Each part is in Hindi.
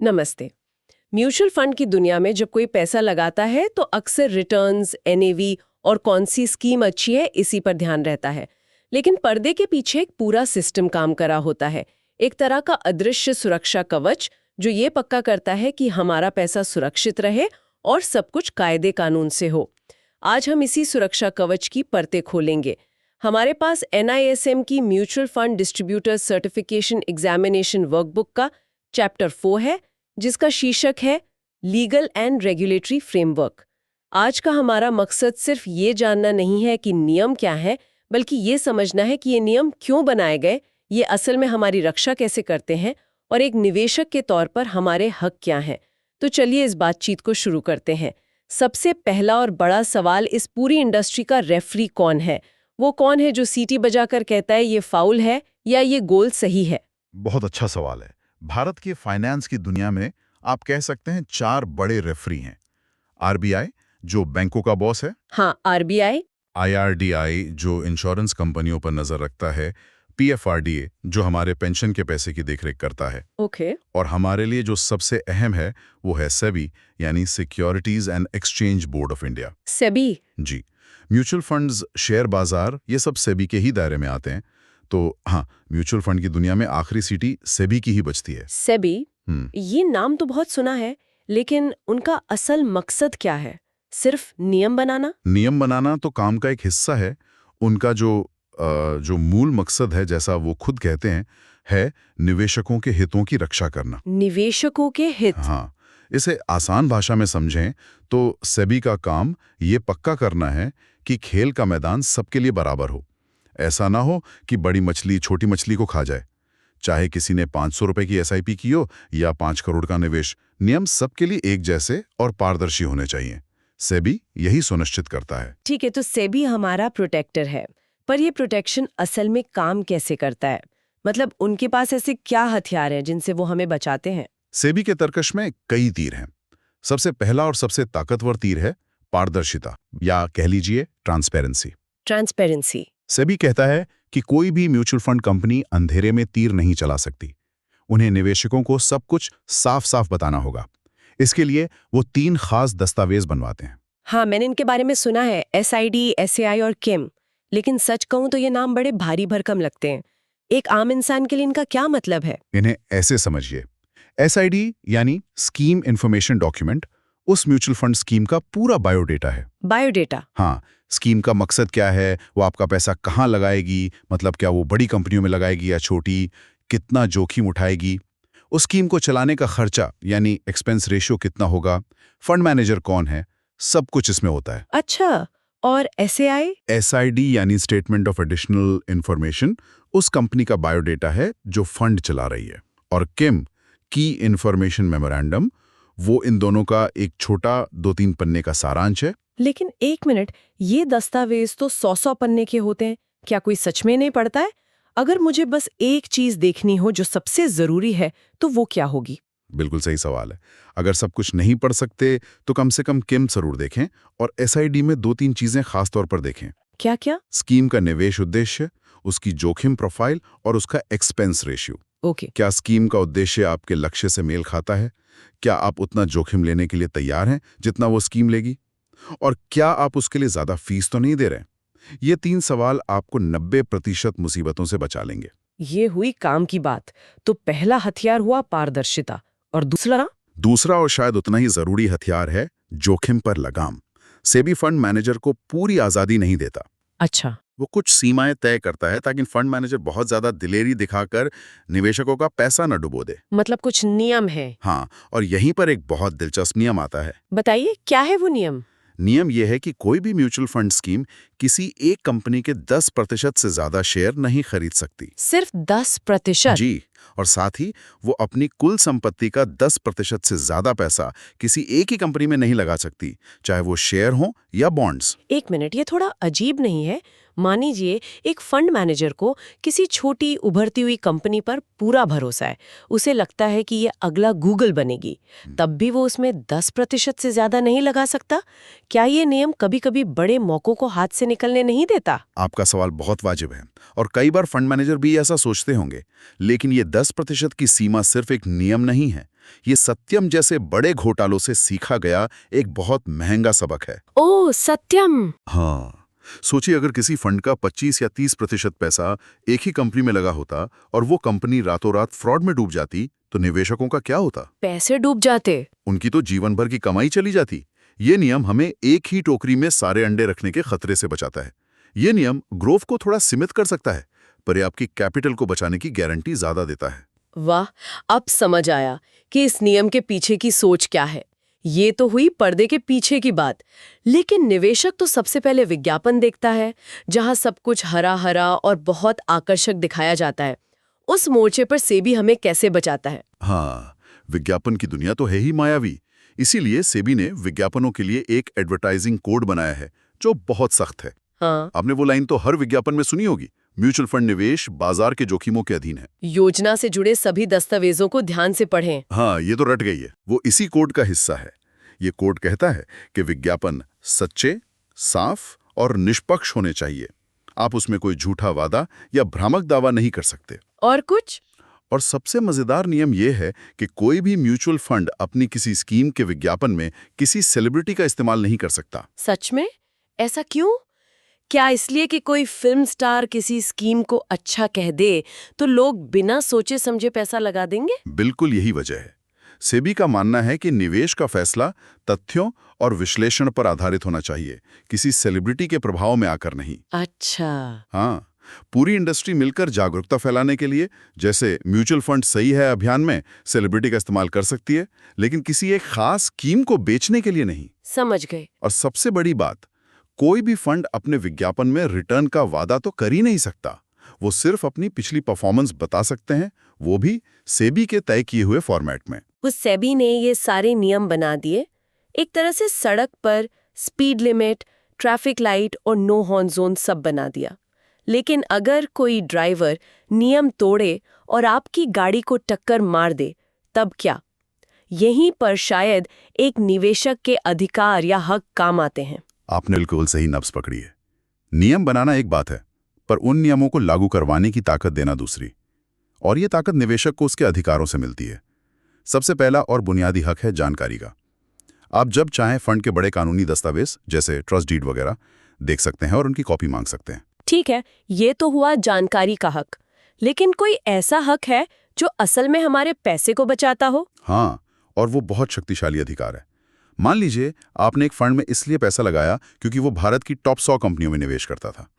नमस्ते। म्यूचुअल फंड की दुनिया में जब कोई पैसा लगाता है तो अक्सर रिटर्न्स, एनएवी और कौन सी स्कीम अच्छी है इसी पर ध्यान रहता है। लेकिन पर्दे के पीछे एक पूरा सिस्टम काम करा होता है, एक तरह का अदृश्य सुरक्षा कवच जो ये पक्का करता है कि हमारा पैसा सुरक्षित रहे और सब कुछ कायदे कानून से हो। आज हम इसी सुरक्षा कवच की परतें खोलेंगे। हमारे पास NISM की mutual fund distributor certification examination workbook का चैप्टर 4 है, जिसका शीर्षक है लीगल एंड रेगुलेटरी फ्रेमवर्क। आज का हमारा मकसद सिर्फ ये जानना नहीं है कि नियम क्या है, बल्कि ये समझना है कि ये नियम क्यों बनाए गए, ये असल में हमारी रक्षा कैसे करते हैं और एक निवेशक के तौर पर हमारे हक क्या हैं। तो चलिए इस बातचीत को शुरू करते हैं। सबसे पहला और बड़ा सवाल, इस पूरी इंडस्ट्री का रेफरी कौन है? वो कौन है जो सीटी बजाकर कहता है ये फाउल है या ये गोल सही है? बहुत अच्छा सवाल है। भारत के फाइनेंस की दुनिया में आप कह सकते हैं 4 बड़े रेफरी हैं। आरबीआई जो बैंकों का बॉस है, हाँ, आरबीआई, आईआरडीआई जो इंश्योरेंस कंपनियों पर नजर रखता है, पीएफआरडीए जो हमारे पेंशन के पैसे की देखरेख करता है, ओके, और हमारे लिए जो सबसे अहम है वो है सेबी यानी securities and exchange board of India. SEBI, जी, म्यूचुअल फंड्स, शेयर बाजार, ये सब सेबी के ही दायरे में आते हैं। तो हाँ, म्यूचुअल फंड की दुनिया में आखिरी सीटी सेबी की ही बचती है। सेबी, ये नाम तो बहुत सुना है, लेकिन उनका असल मकसद क्या है? सिर्फ नियम बनाना? नियम बनाना तो काम का एक हिस्सा है। उनका जो मूल मकसद है, जैसा वो खुद कहते हैं, है निवेशकों के हितों की रक्षा करना। निवेशकों के हित? हाँ, इसे आसान भाषा में समझें तो सेबी का काम ये पक्का करना है कि खेल का मैदान सबके लिए बराबर हो। ऐसा ना हो कि बड़ी मछली छोटी मछली को खा जाए। चाहे किसी ने 500 रुपए की एसआईपी की हो या 5 करोड़ का निवेश, नियम सबके लिए एक जैसे और पारदर्शी होने चाहिए। सेबी यही सुनिश्चित करता है। ठीक है, तो सेबी हमारा प्रोटेक्टर है, पर ये प्रोटेक्शन असल में काम कैसे करता है? मतलब उनके पास ऐसे क्या हथियार हैं जिनसे वो हमें बचाते हैं? सेबी के तर्कश में कई तीर हैं। सबसे पहला और सबसे ताकतवर तीर है पारदर्शिता, या कह लीजिए ट्रांसपेरेंसी। ट्रांसपेरेंसी। सेबी कहता है कि कोई भी म्यूचुअल फंड कंपनी अंधेरे में तीर नहीं चला सकती। उन्हें निवेशकों को सब कुछ साफ साफ बताना होगा। इसके लिए वो 3 खास दस्तावेज बनवाते हैं। हाँ, मैंने इनके बारे में सुना है, SID, SAI और किम। लेकिन सच कहूं तो ये नाम बड़े भारी भरकम लगते हैं। एक आम इंसान के लिए इनका क्या मतलब है? इन्हें ऐसे समझिए, SID यानी स्कीम इंफॉर्मेशन डॉक्यूमेंट, उस म्यूचुअल फंड स्कीम का पूरा बायोडेटा है। बायोडेटा? हाँ, स्कीम का मकसद क्या है, वो आपका पैसा कहाँ लगाएगी, मतलब क्या वो बड़ी कंपनियों में लगाएगी या छोटी, कितना जोखिम उठाएगी, उस स्कीम को चलाने का खर्चा यानी एक्सपेंस रेशियो कितना होगा, फंड मैनेजर कौन है, सब कुछ इसमें होता है। अच्छा, और SAI? SID यानी स्टेटमेंट ऑफ एडिशनल इंफॉर्मेशन, उस कंपनी का बायोडेटा है जो फंड चला रही है। और किम, की इंफॉर्मेशन मेमोरेंडम, वो इन दोनों का एक छोटा 2-3 पन्ने का सारांश है। लेकिन एक मिनट, ये दस्तावेज तो 100 पन्ने के होते हैं, क्या कोई सच में नहीं पढ़ता है? अगर मुझे बस एक चीज देखनी हो जो सबसे जरूरी है, तो वो क्या होगी? बिल्कुल सही सवाल है। अगर सब कुछ नहीं पढ़ सकते तो कम से कम किम जरूर देखें, और SID में 2-3 चीजें खास तौर पर देखें। क्या क्या? स्कीम का निवेश उद्देश्य, उसकी जोखिम प्रोफाइल और उसका एक्सपेंस रेशियो। ओके। क्या स्कीम का उद्देश्य आपके लक्ष्य से मेल खाता है? क्या आप उतना जोखिम लेने के लिए तैयार हैं जितना वो स्कीम लेगी? और क्या आप उसके लिए ज्यादा फीस तो नहीं दे रहे? ये 3 सवाल आपको 90% मुसीबतों से बचा लेंगे। ये हुई काम की बात। तो पहला हथियार हुआ पारदर्शिता, और दूसरा? दूसरा और शायद उतना ही जरूरी हथियार है जोखिम पर लगाम। सेबी फंड मैनेजर को पूरी आजादी नहीं देता। अच्छा। वो कुछ सीमाएं तय करता है ताकि फंड मैनेजर बहुत ज्यादा दिलेरी दिखाकर निवेशकों का पैसा न डुबो दे। मतलब कुछ नियम है? हाँ, और यहीं पर एक बहुत दिलचस्प नियम आता है। बताइए, क्या है वो नियम? नियम यह है कि कोई भी म्यूचुअल फंड स्कीम किसी एक कंपनी के 10% से ज्यादा शेयर नहीं खरीद सकती। सिर्फ 10%? जी, और साथ ही वो अपनी कुल संपत्ति का 10% से ज्यादा पैसा किसी एक ही कंपनी में नहीं लगा सकती, चाहे वो शेयर हो या बॉन्ड्स। एक मिनट, ये थोड़ा अजीब नहीं है? मान लीजिए एक फंड मैनेजर को किसी छोटी उभरती हुई कंपनी पर पूरा भरोसा है, उसे लगता है कि ये अगला गूगल बनेगी, तब भी वो उसमें 10% से ज्यादा नहीं लगा सकता। क्या ये नियम कभी-कभी बड़े मौकों को हाथ से निकलने नहीं देता? आपका सवाल बहुत वाजिब है, और कई बार फंड मैनेजर भी ऐसा सोचते होंगे। लेकिन ये 10% की सीमा सिर्फ एक नियम नहीं है, ये सत्यम जैसे बड़े घोटालों से सीखा गया एक बहुत महंगा सबक है। ओह, सत्यम। हाँ, सोचिए अगर किसी फंड का 25 या 30% पैसा एक ही कंपनी में लगा होता और वो कंपनी रातों रात फ्रॉड में डूब जाती, तो निवेशकों का क्या होता? पैसे डूब जाते। उनकी तो जीवन भर की कमाई चली जाती। ये नियम हमें एक ही टोकरी में सारे अंडे रखने के खतरे से बचाता है। ये नियम ग्रोथ को थोड़ा सीमित कर सकता है, पर ये आपकी कैपिटल को बचाने की गारंटी ज्यादा देता है। वाह, अब समझ आया कि इस नियम के पीछे की सोच क्या है। ये तो हुई पर्दे के पीछे की बात, लेकिन निवेशक तो सबसे पहले विज्ञापन देखता है, जहां सब कुछ हरा हरा और बहुत आकर्षक दिखाया जाता है। उस मोर्चे पर सेबी हमें कैसे बचाता है? हाँ, विज्ञापन की दुनिया तो है ही मायावी। इसीलिए सेबी ने विज्ञापनों के लिए एक एडवर्टाइजिंग कोड बनाया है जो बहुत सख्त है। हाँ। आपने वो लाइन तो हर विज्ञापन में सुनी होगी, म्यूचुअल फंड निवेश बाजार के जोखिमों के अधीन है। योजना से जुड़े सभी दस्तावेजों को ध्यान से पढ़ें। हाँ, ये तो रट गई है। वो इसी कोड का हिस्सा है। ये कोड कहता है कि विज्ञापन सच्चे, साफ और निष्पक्ष होने चाहिए। आप उसमें कोई झूठा वादा या भ्रामक दावा नहीं कर सकते। और कुछ? और सबसे मजेदार नियम यह है कि कोई भी म्यूचुअल फंड अपनी किसी स्कीम के विज्ञापन में किसी सेलिब्रिटी का इस्तेमाल नहीं कर सकता। सच में? ऐसा क्यों? क्या इसलिए कि कोई फिल्म स्टार किसी स्कीम को अच्छा कह दे तो लोग बिना सोचे समझे पैसा लगा देंगे? बिल्कुल यही वजह है। सेबी का मानना है कि निवेश का फैसला तथ्यों और विश्लेषण पर आधारित होना चाहिए, किसी सेलिब्रिटी के प्रभाव में आकर नहीं। अच्छा। हाँ, पूरी इंडस्ट्री मिलकर जागरूकता फैलाने के लिए, जैसे म्यूचुअल फंड सही है अभियान में सेलिब्रिटी का इस्तेमाल कर सकती है, लेकिन किसी एक खास स्कीम को बेचने के लिए नहीं। समझ गए। और सबसे बड़ी बात, कोई भी फंड अपने विज्ञापन में रिटर्न का वादा तो कर ही नहीं सकता। वो सिर्फ अपनी पिछली परफॉर्मेंस बता सकते हैं, वो भी सेबी के तय किए हुए फॉर्मेट में। उस सेबी ने ये सारे नियम बना दिए, एक तरह से सड़क पर स्पीड लिमिट, ट्रैफिक लाइट और नो हॉर्न जोन सब बना दिया। लेकिन अगर कोई ड्राइवर नियम तोड़े और आपकी गाड़ी को टक्कर मार दे, तब क्या? यहीं पर शायद एक निवेशक के अधिकार या हक काम आते हैं। आपने बिल्कुल सही नब्ज पकड़ी है। नियम बनाना एक बात है, पर उन नियमों को लागू करवाने की ताकत देना दूसरी। और ये ताकत निवेशक को उसके अधिकारों से मिलती है। सबसे पहला और बुनियादी हक है जानकारी का। आप जब चाहें फंड के बड़े कानूनी दस्तावेज जैसे ट्रस्ट डीड वगैरह देख सकते हैं और उनकी कॉपी मांग सकते हैं। ठीक है, ये तो हुआ जानकारी का हक। लेकिन कोई ऐसा हक है जो असल में हमारे पैसे को बचाता हो? हाँ, और वो बहुत शक्तिशाली अधिकार है। मान लीजिए आपने एक फंड में इसलिए पैसा लगाया क्योंकि वो भारत की टॉप 100 कंपनियों में निवेश करता था।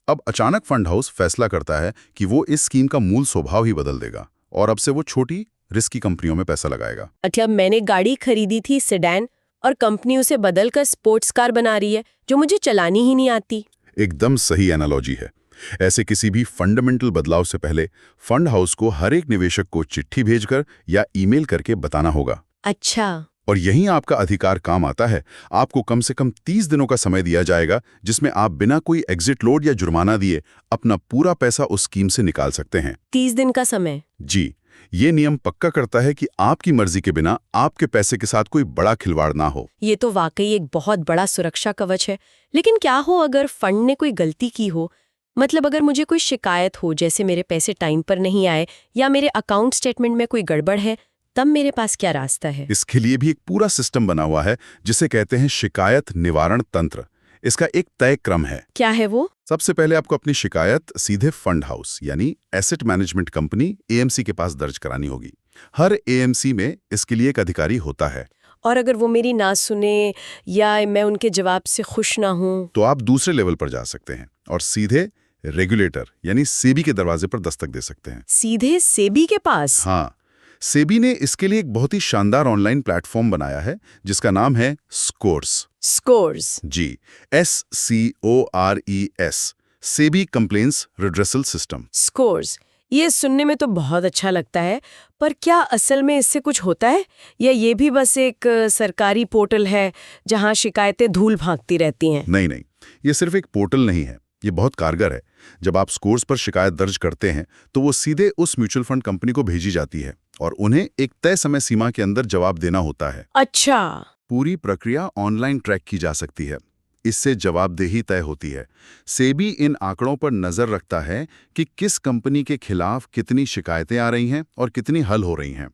अब अचानक फंड हाउस फैसला करता है कि वो इस स्कीम का मूल स्वभाव ही बदल देगा और अब से वो छोटी रिस्की कंपनियों में पैसा लगाएगा। अच्छा, मैंने गाड़ी खरीदी थी सेडान और कंपनी उसे बदलकर स्पोर्ट्स कार बना रही है जो मुझे चलानी ही नहीं आती। एकदम सही एनालॉजी है। ऐसे किसी भी फंडामेंटल बदलाव से पहले फंड हाउस को हर एक निवेशक को चिट्ठी भेजकर या ईमेल करके बताना होगा। अच्छा। और यहीं आपका अधिकार काम आता है। आपको कम से कम 30 दिनों का समय दिया जाएगा जिसमें आप बिना कोई एग्जिट लोड या जुर्माना दिए अपना पूरा पैसा उस स्कीम से निकाल सकते हैं। 30 दिन का समय? जी, ये नियम पक्का करता है कि आपकी मर्जी के बिना आपके पैसे के साथ कोई बड़ा खिलवाड़ ना हो। ये तो वाकई एक बहुत बड़ा सुरक्षा कवच है। लेकिन क्या हो अगर फंड ने कोई गलती की हो? मतलब अगर मुझे कोई शिकायत हो, जैसे मेरे पैसे टाइम पर नहीं आए या मेरे अकाउंट स्टेटमेंट में कोई गड़बड़ है, तब मेरे पास क्या रास्ता है? इसके लिए भी एक पूरा सिस्टम बना हुआ है जिसे कहते हैं शिकायत निवारण तंत्र। इसका एक तय क्रम है। क्या है वो? सबसे पहले आपको अपनी शिकायत सीधे फंड हाउस यानी एसेट मैनेजमेंट कंपनी एएमसी के पास दर्ज करानी होगी। हर एएमसी में इसके लिए एक अधिकारी होता है। और अगर वो मेरी ना सुने या मैं उनके जवाब से खुश ना हूं, तो आप दूसरे लेवल पर जा सकते हैं और सीधे रेगुलेटर यानी सेबी के दरवाजे पर दस्तक दे सकते हैं। सीधे सेबी के पास? हाँ, सेबी ने इसके लिए एक बहुत ही शानदार ऑनलाइन प्लेटफॉर्म बनाया है जिसका नाम है स्कोर्स। स्कोर्स? जी, SCORES, SEBI complaints redressal system. Scores, ये सुनने में तो बहुत अच्छा लगता है, पर क्या असल में इससे कुछ होता है या ये भी बस एक सरकारी पोर्टल है जहां शिकायतें धूल भागती रहती हैं? नहीं नहीं, ये सिर्फ एक पोर्टल नहीं है, ये बहुत कारगर है। जब आप स्कोर्स पर शिकायत दर्ज करते हैं तो वो सीधे उस म्यूचुअल फंड कंपनी को भेजी जाती है और उन्हें एक तय समय सीमा के अंदर जवाब देना होता है। अच्छा। पूरी प्रक्रिया ऑनलाइन ट्रैक की जा सकती है। इससे जवाबदेही तय होती है। सेबी इन आंकड़ों पर नजर रखता है कि किस कंपनी के खिलाफ कितनी शिकायतें आ रही हैं और कितनी हल हो रही हैं।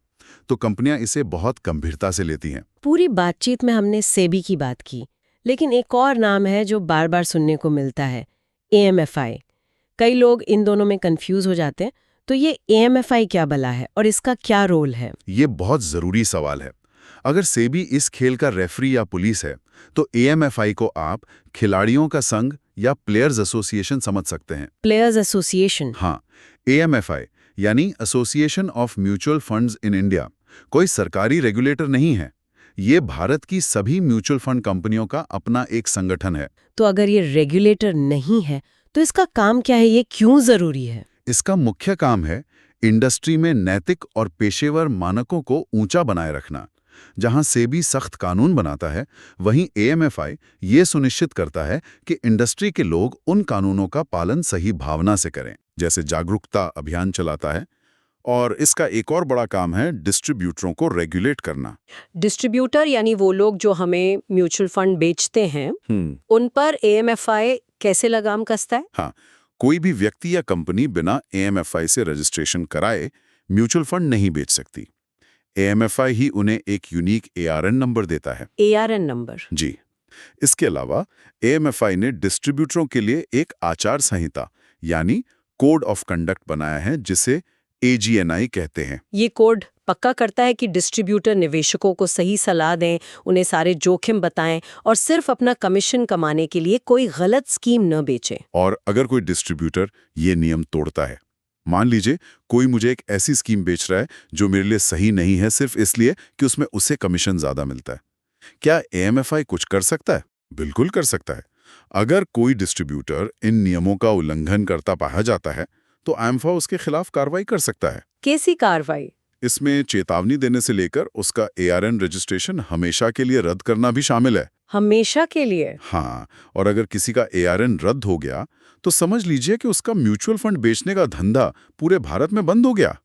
तो कंपनियां इसे बहुत गंभीरता से लेती हैं। पूरी बातचीत में हमने सेबी की बात की, लेकिन एक और नाम है जो बार बार सुनने को मिलता है, AMFI। कई लोग इन दोनों में कंफ्यूज हो जाते हैं। तो ये AMFI क्या भला है और इसका क्या रोल है? ये बहुत जरूरी सवाल है। अगर सेबी इस खेल का रेफरी या पुलिस है, तो AMFI को आप खिलाड़ियों का संघ या प्लेयर्स एसोसिएशन समझ सकते हैं। Players association? हाँ, AMFI यानी association of mutual funds in India कोई सरकारी रेगुलेटर नहीं है। ये भारत की सभी म्यूचुअल फंड कंपनियों का अपना एक संगठन है। तो अगर ये रेगुलेटर नहीं है तो इसका काम क्या है, ये क्यों जरूरी है? इसका मुख्य काम है इंडस्ट्री में नैतिक और पेशेवर मानकों को ऊंचा बनाए रखना। जहां सेबी सख्त कानून बनाता है, वहीं AMFI ये सुनिश्चित करता है कि इंडस्ट्री के लोग उन कानूनों का पालन सही भावना से करें, जैसे जागरूकता अभियान चलाता है। और इसका एक और बड़ा काम है डिस्ट्रीब्यूटरों को रेगुलेट करना। डिस्ट्रीब्यूटर यानी वो लोग जो हमें म्यूचुअल फंड बेचते हैं, उन पर AMFI कैसे लगाम कसता है? हाँ, कोई भी व्यक्ति या कंपनी बिना AMFI से रजिस्ट्रेशन कराए म्यूचुअल फंड नहीं बेच सकती। AMFI ही उन्हें एक यूनिक ARN नंबर देता है। ARN number? जी। इसके अलावा AMFI ने डिस्ट्रीब्यूटरों के लिए एक आचार संहिता यानी कोड ऑफ कंडक्ट बनाया है, जिसे AGNI कहते हैं। ये कोड पक्का करता है कि डिस्ट्रीब्यूटर निवेशकों को सही सलाह दें, उन्हें सारे जोखिम बताएं और सिर्फ अपना कमीशन कमाने के लिए कोई गलत स्कीम न बेचें। और अगर कोई डिस्ट्रीब्यूटर ये नियम तोड़ता है, मान लीजिए कोई मुझे एक ऐसी स्कीम बेच रहा है जो मेरे लिए सही नहीं है सिर्फ इसलिए कि उसमें उसे कमीशन ज्यादा मिलता है, क्या AMFI कुछ कर सकता है? बिल्कुल कर सकता है। अगर कोई डिस्ट्रीब्यूटर इन नियमों का उल्लंघन करता पाया जाता है, तो AMFI उसके खिलाफ कार्रवाई कर सकता है। कैसी कार्रवाई? इसमें चेतावनी देने से लेकर उसका ARN रजिस्ट्रेशन हमेशा के लिए रद्द करना भी शामिल है। हमेशा के लिए? हाँ, और अगर किसी का ARN रद्द हो गया, तो समझ लीजिए कि उसका म्यूचुअल फंड बेचने का धंधा पूरे भारत में बंद हो गया।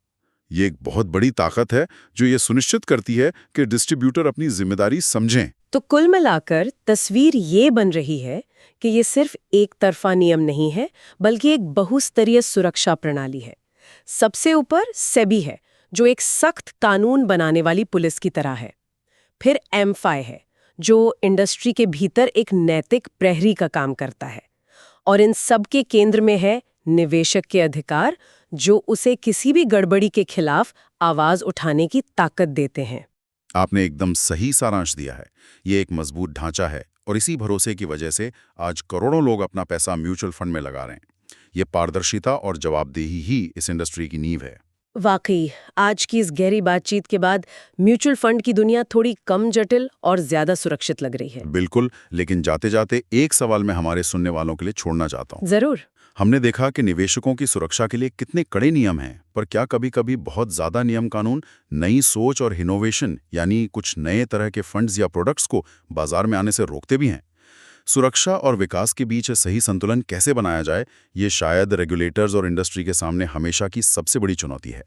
ये एक बहुत बड़ी ताकत है जो ये सुनिश्चित करती है कि डिस्ट्रीब्यूटर अपनी जिम्मेदारी समझें। तो कुल मिलाकर तस्वीर ये बन रही है कि ये सिर्फ एक तरफा नियम नहीं है, बल्कि एक बहुस्तरीय सुरक्षा प्रणाली है। सबसे ऊपर सेबी है, जो एक सख्त कानून बनाने वाली पुलिस की तरह है। फिर AMFI है, जो इंडस्ट्री के भीतर एक नैतिक प्रहरी का काम करता है। और इन सब के केंद्र में है निवेशक के अधिकार, जो उसे किसी भी गड़बड़ी के खिलाफ आवाज उठाने की ताकत देते हैं। आपने एकदम सही सारांश दिया है। ये एक मजबूत ढांचा है और इसी भरोसे की वजह से आज करोड़ों लोग अपना पैसा म्यूचुअल फंड में लगा रहे हैं। ये पारदर्शिता और जवाबदेही ही इस इंडस्ट्री की नींव है। वाकई आज की इस गहरी बातचीत के बाद म्यूचुअल फंड की दुनिया थोड़ी कम जटिल और ज्यादा सुरक्षित लग रही है। बिल्कुल, लेकिन जाते जाते एक सवाल मैं हमारे सुनने वालों के लिए छोड़ना चाहता हूँ। जरूर। हमने देखा कि निवेशकों की सुरक्षा के लिए कितने कड़े नियम हैं, पर क्या कभी-कभी बहुत ज्यादा नियम कानून नई सोच और इनोवेशन यानी कुछ नए तरह के फंड्स या प्रोडक्ट्स को बाजार में आने से रोकते भी हैं? सुरक्षा और विकास के बीच सही संतुलन कैसे बनाया जाए, ये शायद रेगुलेटर्स और इंडस्ट्री के सामने हमेशा की सबसे बड़ी चुनौती है।